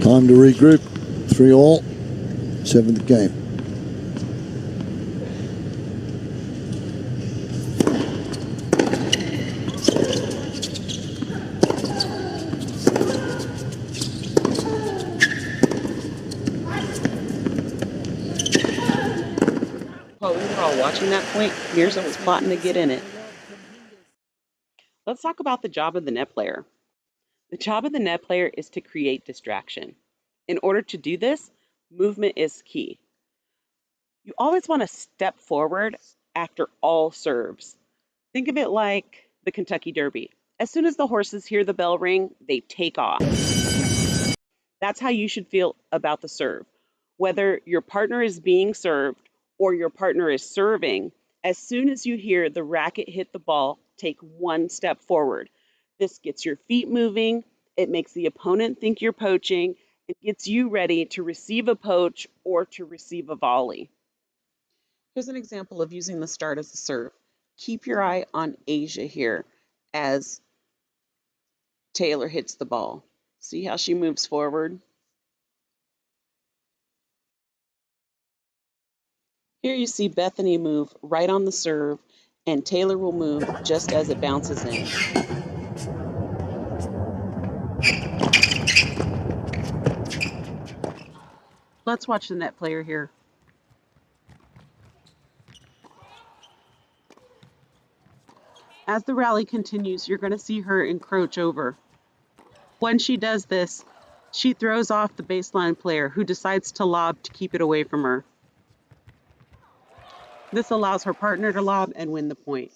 Time to regroup. 3-all, 7th game. While we were all watching that point, Mirza was plotting to get in it. Let's talk about the job of the net player. The job of the net player is to create distraction. In order to do this, movement is key. You always want to step forward after all serves. Think of it like the Kentucky Derby. As soon as the horses hear the bell ring, they take off. That's how you should feel about the serve. Whether your partner is being served or your partner is serving, as soon as you hear the racket hit the ball, take one step forward. This gets your feet moving, it makes the opponent think you're poaching, it gets you ready to receive a poach or to receive a volley. Here's an example of using the start as a serve. Keep your eye on Asia here as Taylor hits the ball. See how she moves forward? Here you see Bethany move right on the serve, and Taylor will move just as it bounces in. Let's watch the net player here. As the rally continues, you're going to see her encroach over. When she does this, she throws off the baseline player who decides to lob to keep it away from her. This allows her partner to lob and win the point.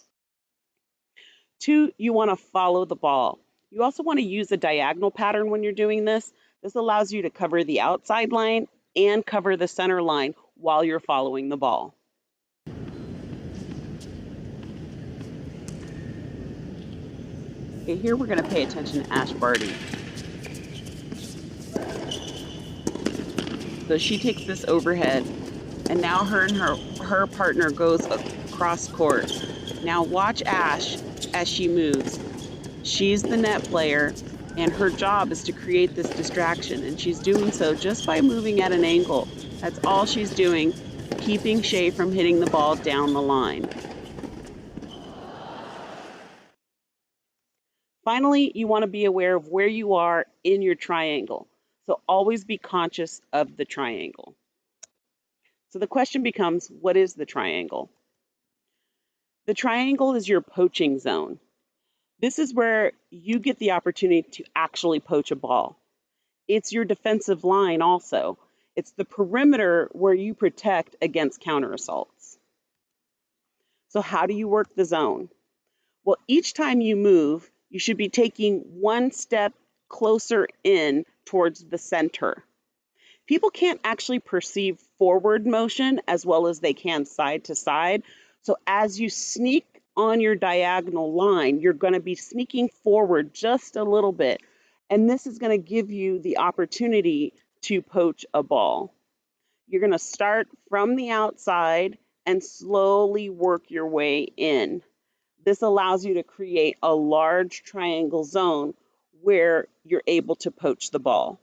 2, you want to follow the ball. You also want to use a diagonal pattern when you're doing this. This allows you to cover the outside line and cover the center line while you're following the ball. Okay, here we're going to pay attention to Ash Barty. So she takes this overhead, and now her and her partner goes across court. Now watch Ash as she moves. She's the net player, and her job is to create this distraction, and she's doing so just by moving at an angle. That's all she's doing, keeping Shay from hitting the ball down the line. Finally, you want to be aware of where you are in your triangle. So always be conscious of the triangle. So the question becomes, what is the triangle? The triangle is your poaching zone. This is where you get the opportunity to actually poach a ball. It's your defensive line also. It's the perimeter where you protect against counter assaults. So how do you work the zone? Well, each time you move, you should be taking one step closer in towards the center. People can't actually perceive forward motion as well as they can side to side. So as you sneak on your diagonal line, you're going to be sneaking forward just a little bit. And this is going to give you the opportunity to poach a ball. You're going to start from the outside and slowly work your way in. This allows you to create a large triangle zone where you're able to poach the ball.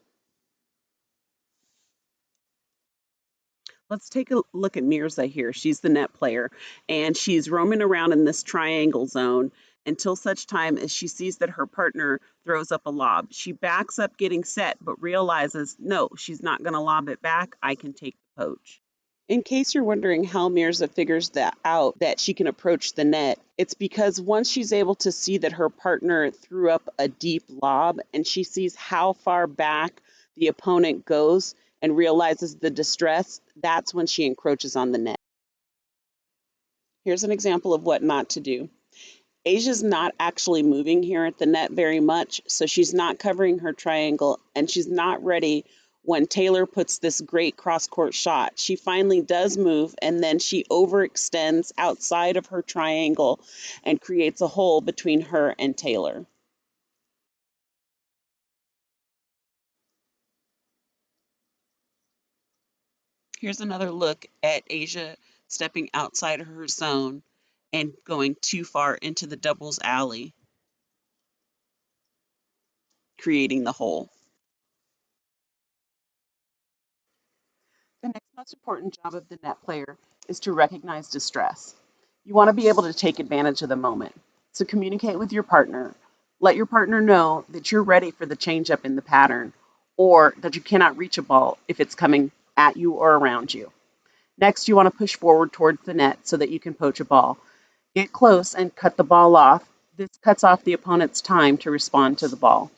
Let's take a look at Mirza here. She's the net player, and she's roaming around in this triangle zone until such time as she sees that her partner throws up a lob. She backs up getting set, but realizes, no, she's not going to lob it back. I can take the poach. In case you're wondering how Mirza figures that out, that she can approach the net, it's because once she's able to see that her partner threw up a deep lob and she sees how far back the opponent goes and realizes the distress, that's when she encroaches on the net. Here's an example of what not to do. Asia's not actually moving here at the net very much, so she's not covering her triangle, and she's not ready when Taylor puts this great cross-court shot. She finally does move, and then she overextends outside of her triangle and creates a hole between her and Taylor. Here's another look at Asia stepping outside of her zone and going too far into the doubles alley, creating the hole. The next most important job of the net player is to recognize distress. You want to be able to take advantage of the moment. So communicate with your partner. Let your partner know that you're ready for the change up in the pattern or that you cannot reach a ball if it's coming at you or around you. Next, you want to push forward towards the net so that you can poach a ball. Get close and cut the ball off. This cuts off the opponent's time to respond to the ball.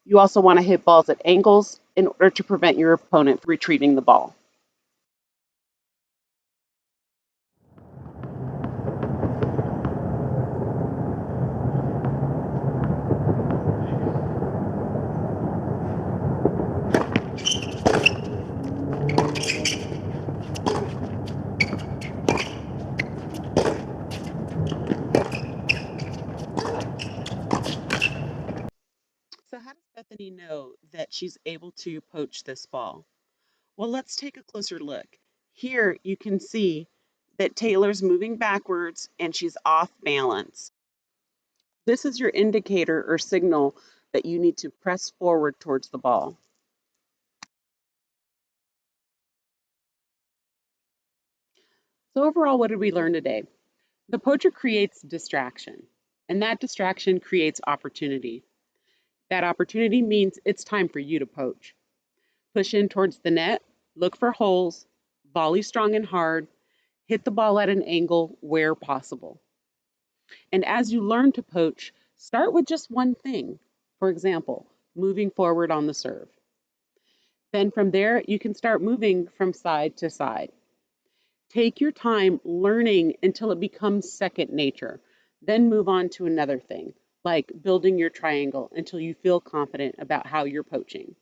You also want to hit balls at angles in order to prevent your opponent from retrieving the ball. So, how does Bethany know that she's able to poach this ball? Well, let's take a closer look. Here you can see that Taylor's moving backwards and she's off balance. This is your indicator or signal that you need to press forward towards the ball. So, overall, what did we learn today? The poacher creates distraction, and that distraction creates opportunity. That opportunity means it's time for you to poach. Push in towards the net, look for holes, volley strong and hard, hit the ball at an angle where possible. And as you learn to poach, start with just one thing. For example, moving forward on the serve. Then from there, you can start moving from side to side. Take your time learning until it becomes second nature. Then move on to another thing, like building your triangle until you feel confident about how you're poaching.